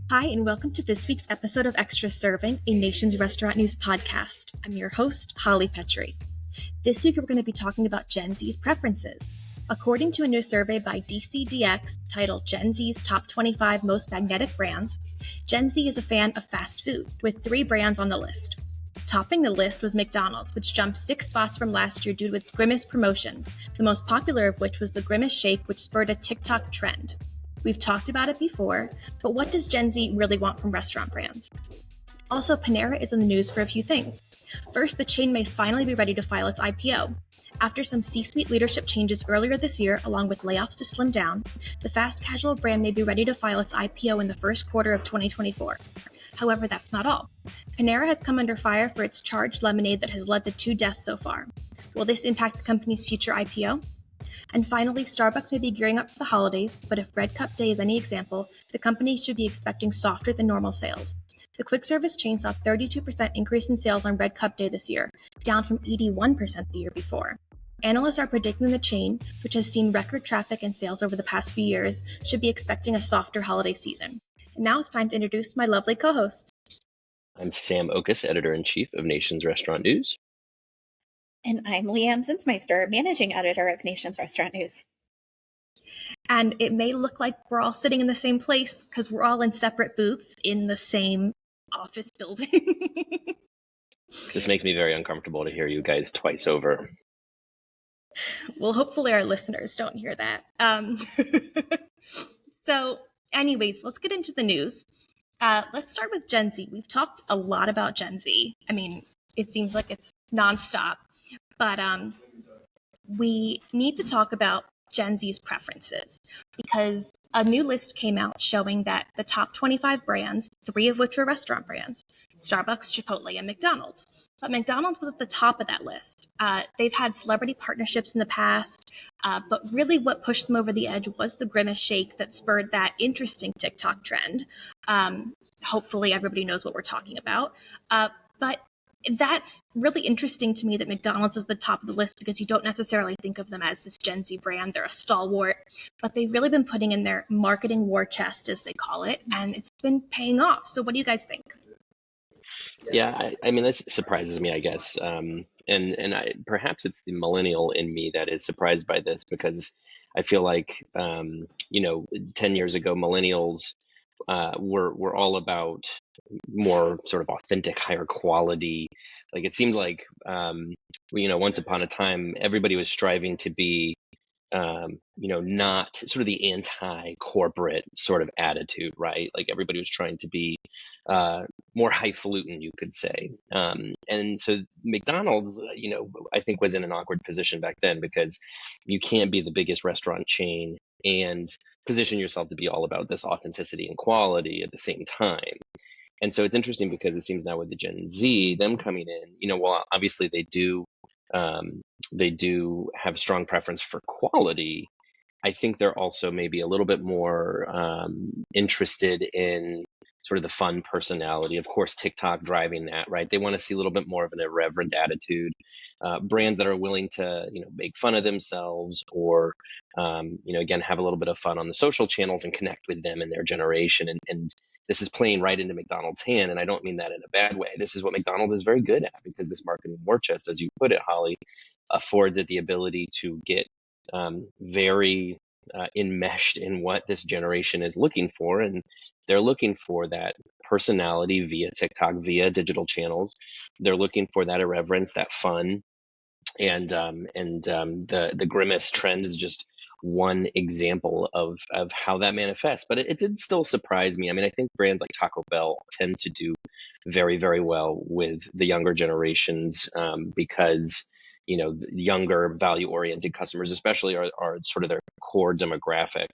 Hi, and welcome to this week's episode of Extra Serving, a Nation's Restaurant News podcast. I'm your host, Holly Petre. This week, we're going to be talking about Gen Z's preferences. According to a new survey by DCDX titled Gen Z's Top 25 Most Magnetic Brands, Gen Z is a fan of fast food, with 3 brands on the list. Topping the list was McDonald's, which jumped 6 spots from last year due to its Grimace promotions, the most popular of which was the Grimace Shake, which spurred a TikTok trend. We've talked about it before, but what does Gen Z really want from restaurant brands? Also, Panera is in the news for a few things. First, the chain may finally be ready to file its IPO. After some C-suite leadership changes earlier this year, along with layoffs to slim down, the fast casual brand may be ready to file its IPO in the first quarter of 2024. However, that's not all. Panera has come under fire for its charged lemonade that has led to 2 deaths so far. Will this impact the company's future IPO? And finally, Starbucks may be gearing up for the holidays, but if Red Cup Day is any example, the company should be expecting softer than normal sales. The quick service chain saw a 32% increase in sales on Red Cup Day this year, down from 81% the year before. Analysts are predicting the chain, which has seen record traffic and sales over the past few years, should be expecting a softer holiday season. And now it's time to introduce my lovely co-hosts. I'm Sam Oches, Editor-in-Chief of Nation's Restaurant News. And I'm Leigh Anne Zinsmeister, Managing Editor of Nation's Restaurant News. And it may look like we're all sitting in the same place because we're all in separate booths in the same office building. This makes me very uncomfortable to hear you guys twice over. Well, hopefully our listeners don't hear that. So anyways, let's get into the news. Let's start with Gen Z. We've talked a lot about Gen Z. I mean, it seems like it's nonstop. But we need to talk about Gen Z's preferences because a new list came out showing that the top 25 brands, 3 of which were restaurant brands, Starbucks, Chipotle, and McDonald's. But McDonald's was at the top of that list. They've had celebrity partnerships in the past, but really what pushed them over the edge was the Grimace Shake that spurred that interesting TikTok trend. Hopefully everybody knows what we're talking about. But that's really interesting to me that McDonald's is the top of the list because you don't necessarily think of them as this Gen Z brand. They're a stalwart, but they've really been putting in their marketing war chest, as they call it, and it's been paying off. So what do you guys think? Yeah, I mean, this surprises me, I guess. Perhaps it's the millennial in me that is surprised by this because I feel like, 10 years ago, millennials were all about more sort of authentic, higher quality. Like it seemed like, once upon a time, everybody was striving to be, not sort of the anti-corporate sort of attitude, right? Like everybody was trying to be more highfalutin, you could say. And so McDonald's, I think was in an awkward position back then because you can't be the biggest restaurant chain and position yourself to be all about this authenticity and quality at the same time. And so it's interesting because it seems now with the Gen Z, them coming in, well, obviously they do have strong preference for quality. I think they're also maybe a little bit more interested in sort of the fun personality. Of course, TikTok driving that, right? They want to see a little bit more of an irreverent attitude. Brands that are willing to, make fun of themselves or, again, have a little bit of fun on the social channels and connect with them and their generation. And this is playing right into McDonald's hand. And I don't mean that in a bad way. This is what McDonald's is very good at because this marketing war chest, as you put it, Holly, affords it the ability to get very enmeshed in what this generation is looking for. And they're looking for that personality via TikTok, via digital channels. They're looking for that irreverence, that fun. And the Grimace trend is just one example of how that manifests. But it did still surprise me. I mean, I think brands like Taco Bell tend to do very, very well with the younger generations because the younger value-oriented customers especially are sort of their core demographic.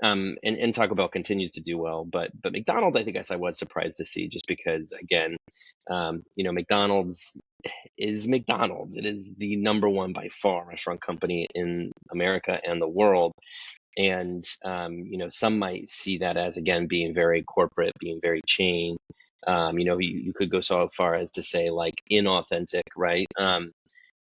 And Taco Bell continues to do well, but McDonald's, I guess I was surprised to see just because, again, McDonald's is McDonald's. It is the number one by far restaurant company in America and the world. And, some might see that as, again, being very corporate, being very chain. You could go so far as to say like inauthentic, right?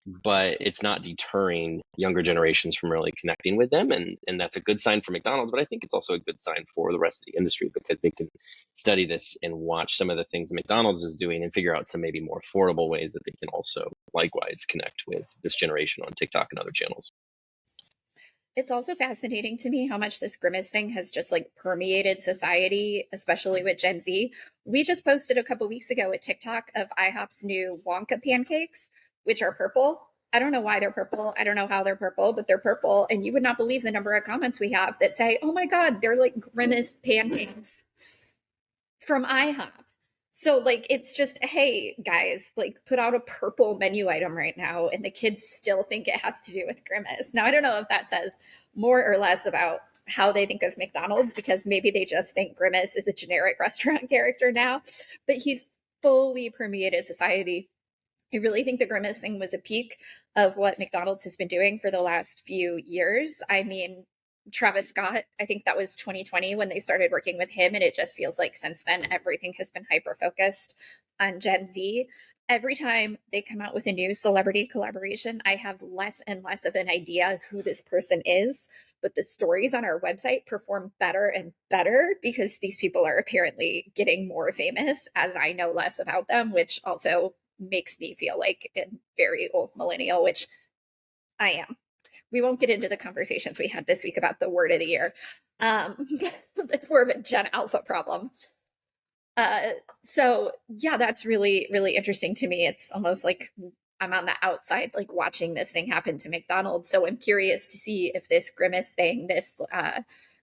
but it's not deterring younger generations from really connecting with them. And that's a good sign for McDonald's, but I think it's also a good sign for the rest of the industry because they can study this and watch some of the things McDonald's is doing and figure out some maybe more affordable ways that they can also likewise connect with this generation on TikTok and other channels. It's also fascinating to me how much this grimace thing has just like permeated society, especially with Gen Z. We just posted a couple weeks ago a TikTok of IHOP's new Wonka pancakes, which are purple. I don't know why they're purple. I don't know how they're purple, but they're purple. And you would not believe the number of comments we have that say, oh my God, they're like grimace pancakes from IHOP. So like it's just, hey guys, like put out a purple menu item right now and the kids still think it has to do with grimace. Now I don't know if that says more or less about how they think of McDonald's, because maybe they just think grimace is a generic restaurant character now, but he's fully permeated society. I really think the grimace thing was a peak of what McDonald's has been doing for the last few years. I mean, Travis Scott, I think that was 2020 when they started working with him. And it just feels like since then, everything has been hyper focused on Gen Z. Every time they come out with a new celebrity collaboration, I have less and less of an idea of who this person is. But the stories on our website perform better and better because these people are apparently getting more famous as I know less about them, which also makes me feel like a very old millennial, which I am. We won't get into the conversations we had this week about the word of the year. It's more of a Gen Alpha problem. So yeah, that's really, really interesting to me. It's almost like I'm on the outside, like watching this thing happen to McDonald's. So I'm curious to see if this grimace thing, this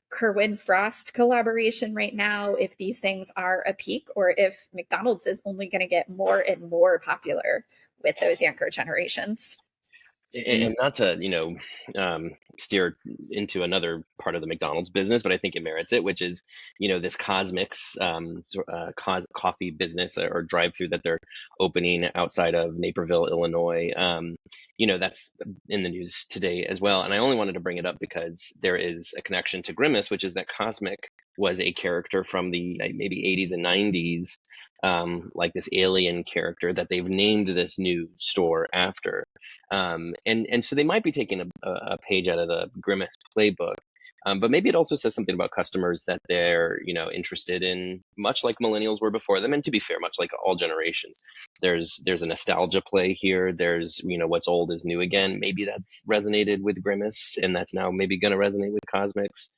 Kerwin Frost collaboration right now, if these things are a peak or if McDonald's is only going to get more and more popular with those younger generations. And not to, steer into another part of the McDonald's business, but I think it merits it, which is, this Cosmix coffee business or drive-through that they're opening outside of Naperville, Illinois. That's in the news today as well. And I only wanted to bring it up because there is a connection to Grimace, which is that Cosmic was a character from the maybe 80s and 90s, like this alien character that they've named this new store after. And so they might be taking a page out of the Grimace playbook, but maybe it also says something about customers that they're interested in, much like millennials were before them. And to be fair, much like all generations, there's a nostalgia play here. There's what's old is new again. Maybe that's resonated with Grimace, and that's now maybe going to resonate with Cosmix.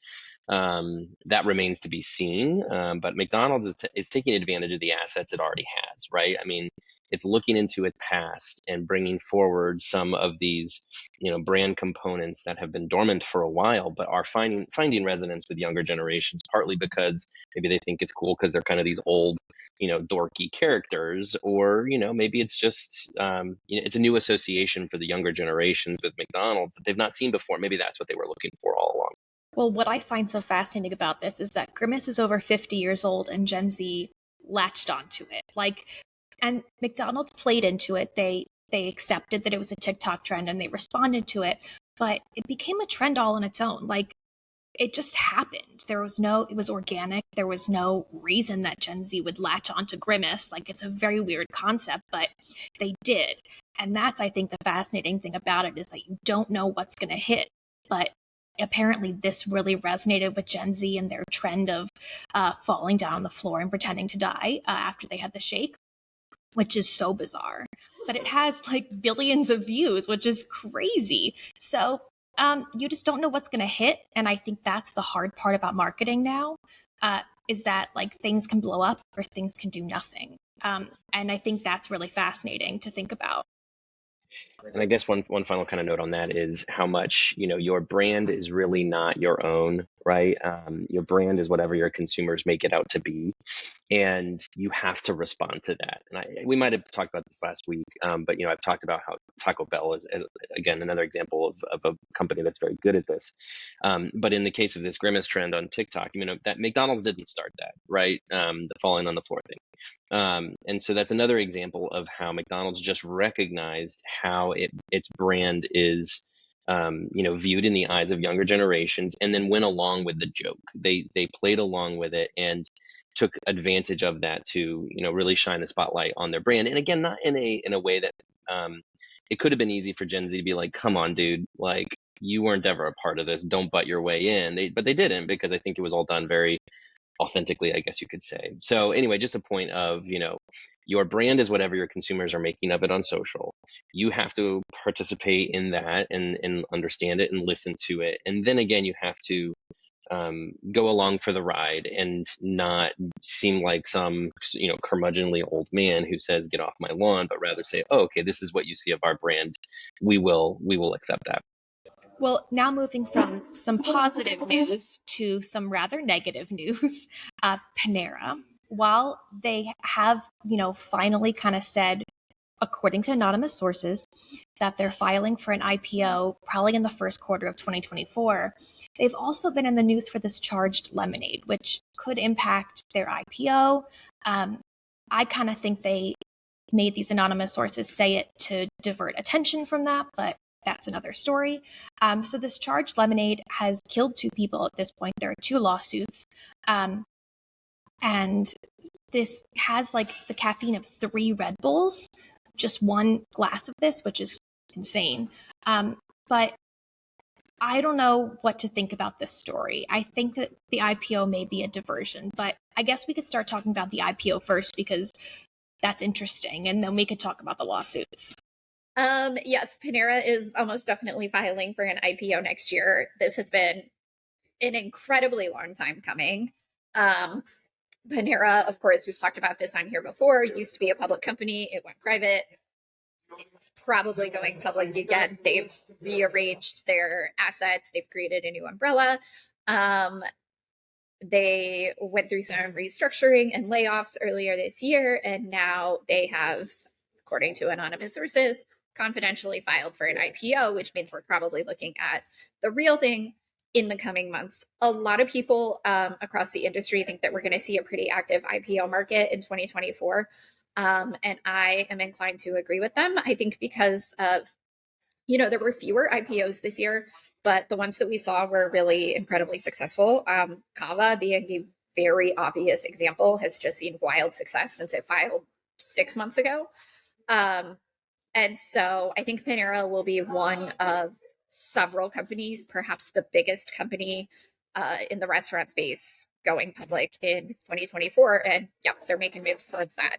That remains to be seen. But McDonald's is taking advantage of the assets it already has, right? I mean, it's looking into its past and bringing forward some of these, brand components that have been dormant for a while, but are finding resonance with younger generations, partly because maybe they think it's cool because they're kind of these old, dorky characters, or, maybe it's just, it's a new association for the younger generations with McDonald's that they've not seen before. Maybe that's what they were looking for all along. Well, what I find so fascinating about this is that Grimace is over 50 years old and Gen Z latched onto it. And McDonald's played into it. They accepted that it was a TikTok trend and they responded to it, but it became a trend all on its own. It just happened. It was organic. There was no reason that Gen Z would latch onto Grimace. It's a very weird concept, but they did. And that's, I think, the fascinating thing about it is that you don't know what's going to hit, but apparently this really resonated with Gen Z and their trend of falling down on the floor and pretending to die after they had the shake, which is so bizarre. But it has billions of views, which is crazy. So you just don't know what's going to hit. And I think that's the hard part about marketing now, is that things can blow up or things can do nothing. And I think that's really fascinating to think about. And I guess one final kind of note on that is how much, your brand is really not your own, right? Your brand is whatever your consumers make it out to be, and you have to respond to that. And we might have talked about this last week, but I've talked about how Taco Bell is again another example of a company that's very good at this. But in the case of this Grimace trend on TikTok, that McDonald's didn't start that, right? The falling on the floor thing. And so that's another example of how McDonald's just recognized how its brand is, viewed in the eyes of younger generations, and then went along with the joke. They played along with it and took advantage of that to, really shine the spotlight on their brand. And again, not in a way that, it could have been easy for Gen Z to be like, come on, dude, like you weren't ever a part of this. Don't butt your way in. But they didn't, because I think it was all done very authentically, I guess you could say. So anyway, just a point of, your brand is whatever your consumers are making of it on social. You have to participate in that and understand it and listen to it. And then again, you have to go along for the ride and not seem like some, curmudgeonly old man who says, get off my lawn, but rather say, oh, okay, this is what you see of our brand. We will accept that. Well, now moving from some positive news to some rather negative news, Panera, while they have, finally kind of said, according to anonymous sources, that they're filing for an IPO probably in the first quarter of 2024, they've also been in the news for this charged lemonade, which could impact their IPO. I kind of think they made these anonymous sources say it to divert attention from that, but that's another story. So this charged lemonade has killed 2 people at this point. There are 2 lawsuits. And this has like the caffeine of 3 Red Bulls, just 1 glass of this, which is insane. But I don't know what to think about this story. I think that the IPO may be a diversion, but I guess we could start talking about the IPO first because that's interesting, and then we could talk about the lawsuits. Yes, Panera is almost definitely filing for an IPO next year. This has been an incredibly long time coming. Panera, of course, we've talked about this on here before, used to be a public company. It went private. It's probably going public again. They've rearranged their assets. They've created a new umbrella. They went through some restructuring and layoffs earlier this year, and now they have, according to anonymous sources, confidentially filed for an IPO, which means we're probably looking at the real thing in the coming months. A lot of people across the industry think that we're going to see a pretty active IPO market in 2024. And I am inclined to agree with them. I think because of, there were fewer IPOs this year, but the ones that we saw were really incredibly successful. Kava being the very obvious example has just seen wild success since it filed 6 months ago. And so I think Panera will be one of several companies, perhaps the biggest company in the restaurant space going public in 2024. And yeah, they're making moves towards that.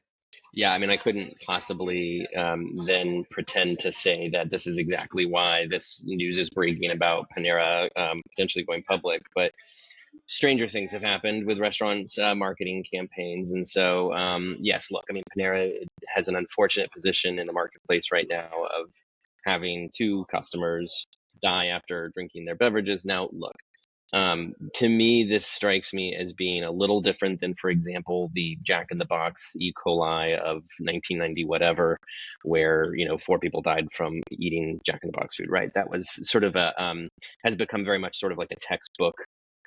Yeah, I mean, I couldn't possibly then pretend to say that this is exactly why this news is breaking about Panera potentially going public. But stranger things have happened with restaurants marketing campaigns. And so, yes, look, I mean, Panera has an unfortunate position in the marketplace right now of having 2 customers die after drinking their beverages. Now, look, to me, this strikes me as being a little different than, for example, the Jack in the Box E. coli of 1990, whatever, where, 4 people died from eating Jack in the Box food, right? That was sort of has become very much sort of like a textbook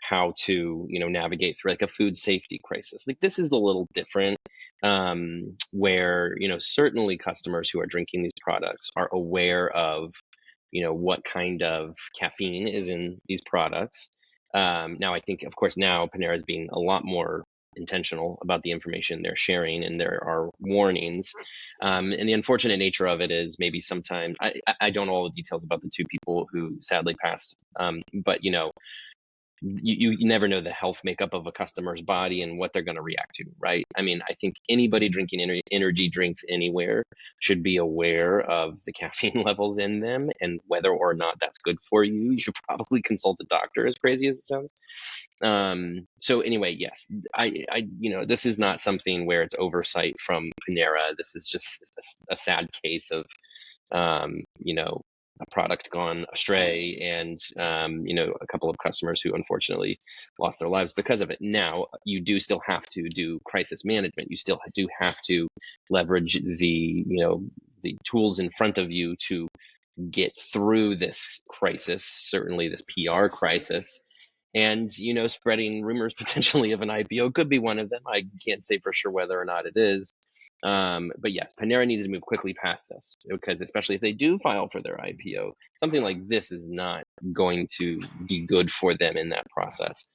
how to, navigate through like a food safety crisis. Like this is a little different, where, certainly customers who are drinking these products are aware of, what kind of caffeine is in these products. Now, I think, of course, now Panera is being a lot more intentional about the information they're sharing, and there are warnings. And the unfortunate nature of it is maybe sometimes I don't know all the details about the 2 people who sadly passed, but you never know the health makeup of a customer's body and what they're going to react to, right? I mean, I think anybody drinking energy drinks anywhere should be aware of the caffeine levels in them and whether or not that's good for you. You should probably consult a doctor, as crazy as it sounds. So anyway, yes, I this is not something where it's oversight from Panera. This is just a sad case of, a product gone astray and, a couple of customers who unfortunately lost their lives because of it. Now, you do still have to do crisis management. You still do have to leverage the tools in front of you to get through this crisis, certainly this PR crisis. and spreading rumors potentially of an IPO could be one of them. I can't say for sure whether or not it is. But yes, Panera needs to move quickly past this, because especially if they do file for their IPO, something like this is not going to be good for them in that process.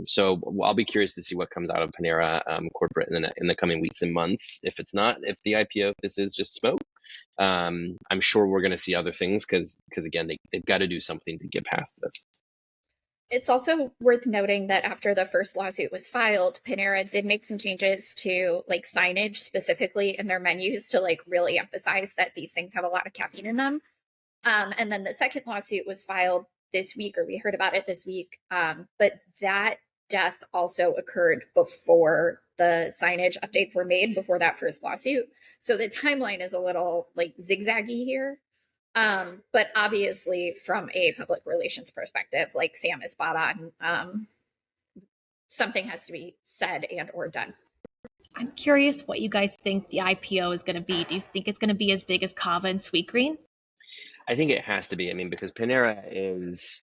So I'll be curious to see what comes out of Panera corporate in the coming weeks and months. If the IPO, if this is just smoke, I'm sure we're going to see other things, because again, they've got to do something to get past this. It's also worth noting that after the first lawsuit was filed, Panera did make some changes to like signage specifically in their menus to like really emphasize that these things have a lot of caffeine in them. And then the second lawsuit was filed this week, or we heard about it this week. But that death also occurred before the signage updates were made, before that first lawsuit. So the timeline is a little like zigzaggy here. But obviously from a public relations perspective, like Sam is spot on. Something has to be said and or done. I'm curious what you guys think the IPO is going to be. Do you think it's going to be as big as Kava and Sweetgreen? I think it has to be. I mean, because Panera is,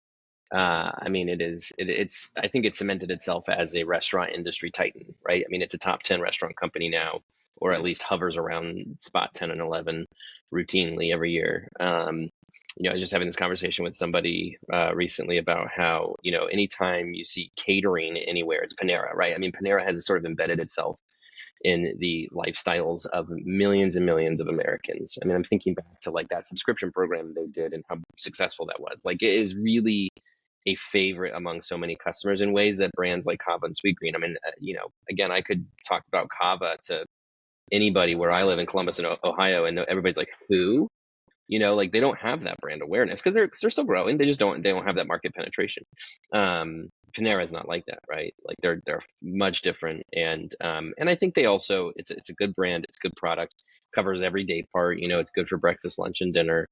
I think it's cemented itself as a restaurant industry titan, right? I mean, it's a top 10 restaurant company now, or at least hovers around spot 10 and 11 routinely every year. I was just having this conversation with somebody recently about how, anytime you see catering anywhere, it's Panera, right? I mean, Panera has sort of embedded itself in the lifestyles of millions and millions of Americans. I mean, I'm thinking back to like that subscription program they did and how successful that was. Like, it is really a favorite among so many customers in ways that brands like Kava and Sweetgreen. I mean, again, I could talk about Kava to anybody where I live in Columbus, in Ohio, and everybody's like, who? Like, they don't have that brand awareness because they're still growing. They don't have that market penetration. Panera is not like that, right? Like, they're much different, and I think they also, it's a good brand, it's a good product, covers every day part. It's good for breakfast, lunch, and dinner.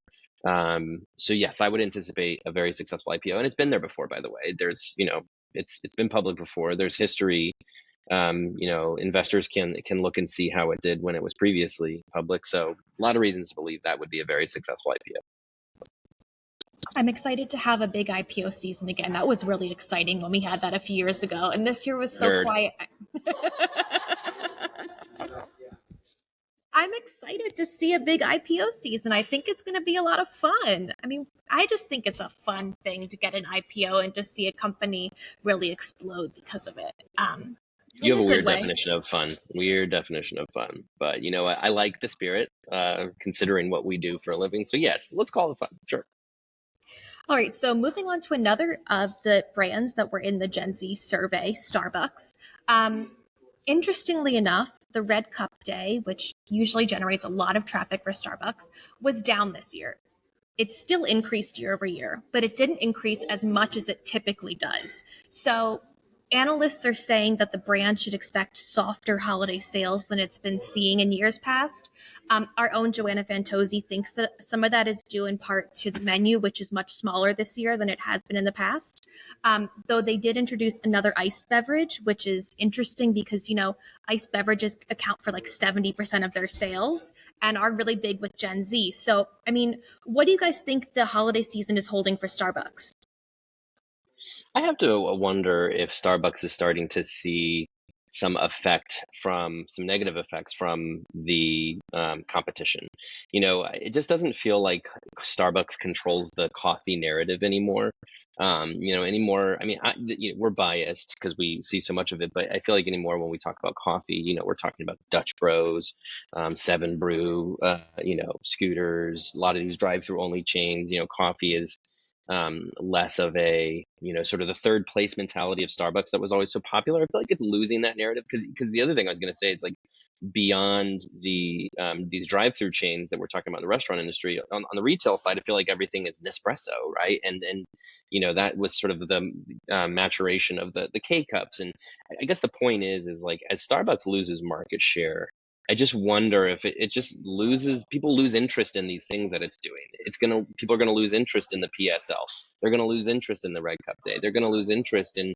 So yes, I would anticipate a very successful IPO, and it's been there before, by the way. There's it's been public before. There's history. Investors can look and see how it did when it was previously public. So a lot of reasons to believe that would be a very successful IPO. I'm excited to have a big IPO season again. That was really exciting when we had that a few years ago, and this year was so quiet. I'm excited to see a big IPO season. I think it's going to be a lot of fun. I mean, I just think it's a fun thing to get an IPO and to see a company really explode because of it. You have a weird definition of fun. But I like the spirit, considering what we do for a living. So yes, let's call it fun. Sure. All right, so moving on to another of the brands that were in the Gen Z survey, Starbucks. Interestingly enough, the Red Cup Day, which usually generates a lot of traffic for Starbucks, was down this year. It still increased year over year, but it didn't increase as much as it typically does. So analysts are saying that the brand should expect softer holiday sales than it's been seeing in years past. Our own Joanna Fantozzi thinks that some of that is due in part to the menu, which is much smaller this year than it has been in the past. Though they did introduce another iced beverage, which is interesting because, iced beverages account for like 70% of their sales and are really big with Gen Z. So, I mean, what do you guys think the holiday season is holding for Starbucks? I have to wonder if Starbucks is starting to see some negative effects from the competition. It just doesn't feel like Starbucks controls the coffee narrative anymore. Anymore. I mean, we're biased because we see so much of it, but I feel like anymore when we talk about coffee, we're talking about Dutch Bros, Seven Brew, Scooters, a lot of these drive-through only chains. Coffee is less of a sort of the third place mentality of Starbucks that was always so popular. I feel like it's losing that narrative because the other thing I was going to say is, like, beyond the these drive-through chains that we're talking about in the restaurant industry, on the retail side, I feel like everything is Nespresso, right? And that was sort of the maturation of the K cups. And I guess the point is like, as Starbucks loses market share, I just wonder if it just people lose interest in these things that it's doing. People are gonna lose interest in the PSL. They're gonna lose interest in the Red Cup Day. They're gonna lose interest in,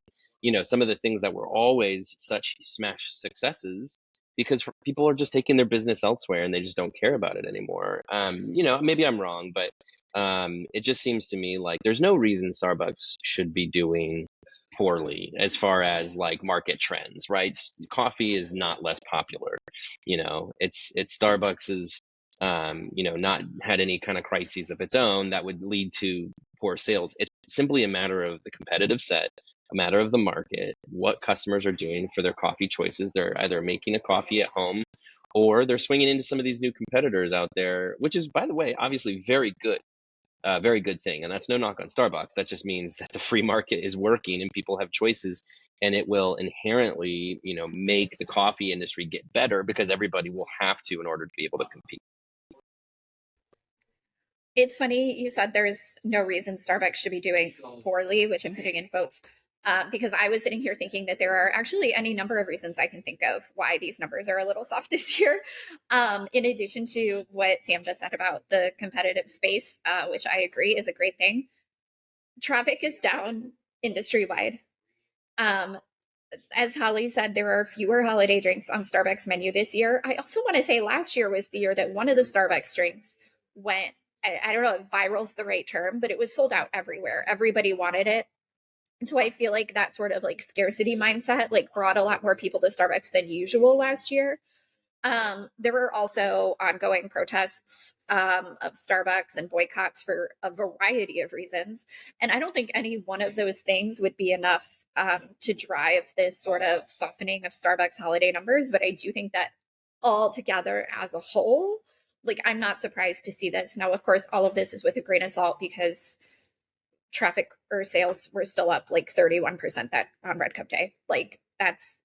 some of the things that were always such smash successes, because people are just taking their business elsewhere and they just don't care about it anymore. Maybe I'm wrong, but it just seems to me like there's no reason Starbucks should be doing poorly as far as like market trends, right? Coffee is not less popular. It's Starbucks is, not had any kind of crises of its own that would lead to poor sales. It's simply a matter of the competitive set, a matter of the market, what customers are doing for their coffee choices. They're either making a coffee at home or they're swinging into some of these new competitors out there, which is, by the way, obviously very good thing. And that's no knock on Starbucks. That just means that the free market is working and people have choices, and it will inherently, make the coffee industry get better because everybody will have to in order to be able to compete. It's funny you said there's no reason Starbucks should be doing poorly, which I'm putting in quotes, because I was sitting here thinking that there are actually any number of reasons I can think of why these numbers are a little soft this year. In addition to what Sam just said about the competitive space, which I agree is a great thing, traffic is down industry wide. As Holly said, there are fewer holiday drinks on Starbucks menu this year. I also want to say last year was the year that one of the Starbucks drinks went, I don't know if viral's the right term, but it was sold out everywhere. Everybody wanted it. And so I feel like that sort of like scarcity mindset like brought a lot more people to Starbucks than usual last year. There were also ongoing protests of Starbucks and boycotts for a variety of reasons. And I don't think any one of those things would be enough to drive this sort of softening of Starbucks holiday numbers. But I do think that all together as a whole, like, I'm not surprised to see this. Now, of course, all of this is with a grain of salt because traffic or sales were still up like 31% that on Red Cup Day. Like, that's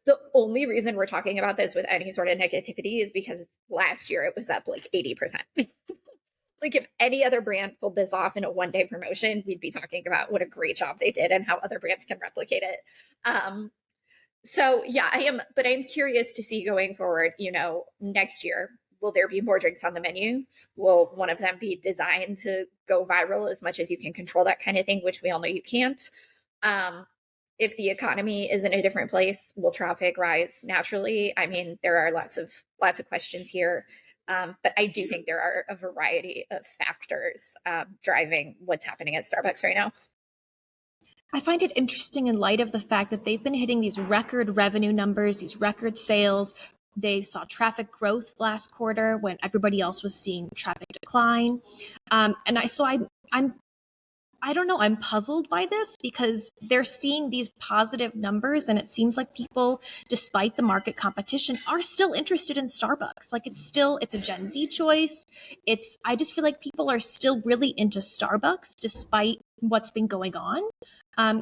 the only reason we're talking about this with any sort of negativity is because last year it was up like 80%. Like, if any other brand pulled this off in a one-day promotion, we'd be talking about what a great job they did and how other brands can replicate it. So yeah, but I'm curious to see going forward, next year, will there be more drinks on the menu? Will one of them be designed to go viral as much as you can control that kind of thing, which we all know you can't? If the economy is in a different place, will traffic rise naturally? I mean, there are lots of questions here. But I do think there are a variety of factors driving what's happening at Starbucks right now. I find it interesting in light of the fact that they've been hitting these record revenue numbers, these record sales. They saw traffic growth last quarter when everybody else was seeing traffic decline. I don't know, I'm puzzled by this because they're seeing these positive numbers and it seems like people, despite the market competition, are still interested in Starbucks. Like, it's a Gen Z choice. I just feel like people are still really into Starbucks despite what's been going on.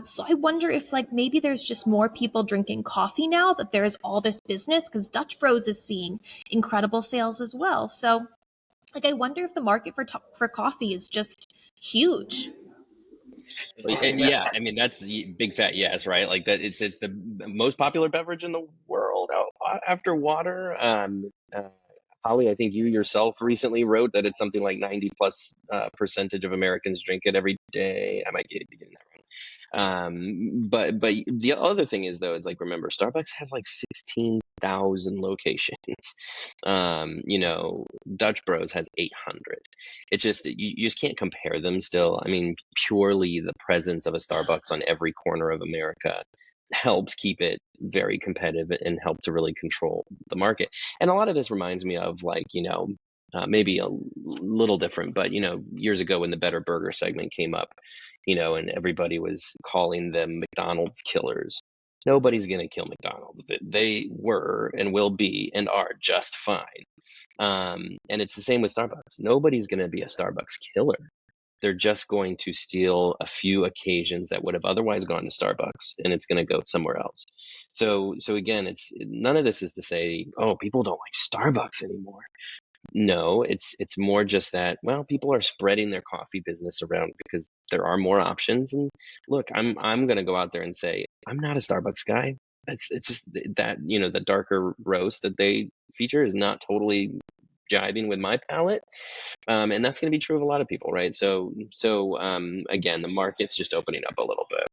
So I wonder if like maybe there's just more people drinking coffee now that there's all this business, because Dutch Bros is seeing incredible sales as well. So like, I wonder if the market for coffee is just huge. Yeah, I mean that's the big fat yes, right? Like that, it's the most popular beverage in the world after water. Holly, I think you yourself recently wrote that it's something like 90+ percentage of Americans drink it every day. I might be getting that wrong. But the other thing is though, is like, remember, Starbucks has like 16,000 locations. Dutch Bros has 800. It's just that you just can't compare them still. I mean, purely the presence of a Starbucks on every corner of America helps keep it very competitive and help to really control the market. And a lot of this reminds me of like, maybe a little different, but years ago when the Better Burger segment came up, and everybody was calling them McDonald's killers. Nobody's going to kill McDonald's. They were and will be and are just fine. And it's the same with Starbucks. Nobody's going to be a Starbucks killer. They're just going to steal a few occasions that would have otherwise gone to Starbucks, and it's going to go somewhere else. So again, none of this is to say, oh, people don't like Starbucks anymore. No, it's more just that, well, people are spreading their coffee business around because there are more options. And look, I'm going to go out there and say, I'm not a Starbucks guy. It's just that, the darker roast that they feature is not totally jiving with my palate. And that's going to be true of a lot of people, right? So again, the market's just opening up a little bit.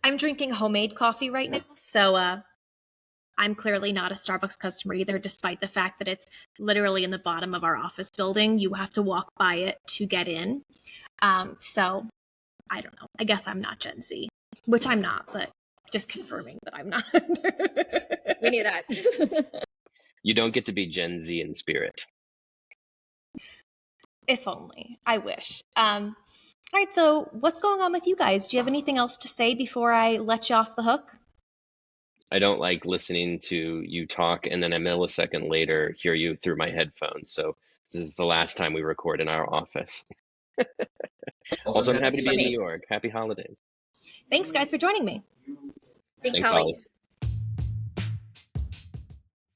I'm drinking homemade coffee right now, so I'm clearly not a Starbucks customer either, despite the fact that it's literally in the bottom of our office building. You have to walk by it to get in. So I don't know. I guess I'm not Gen Z. which I'm not, but just confirming that I'm not. We knew that. You don't get to be Gen Z in spirit. If only. I wish. All right, so what's going on with you guys? Do you have anything else to say before I let you off the hook? I don't like listening to you talk and then a millisecond later hear you through my headphones. So this is the last time we record in our office. Also, I'm happy to be in New York. Happy holidays. Thanks, guys, for joining me. Thanks, Thanks, Holly. Holly.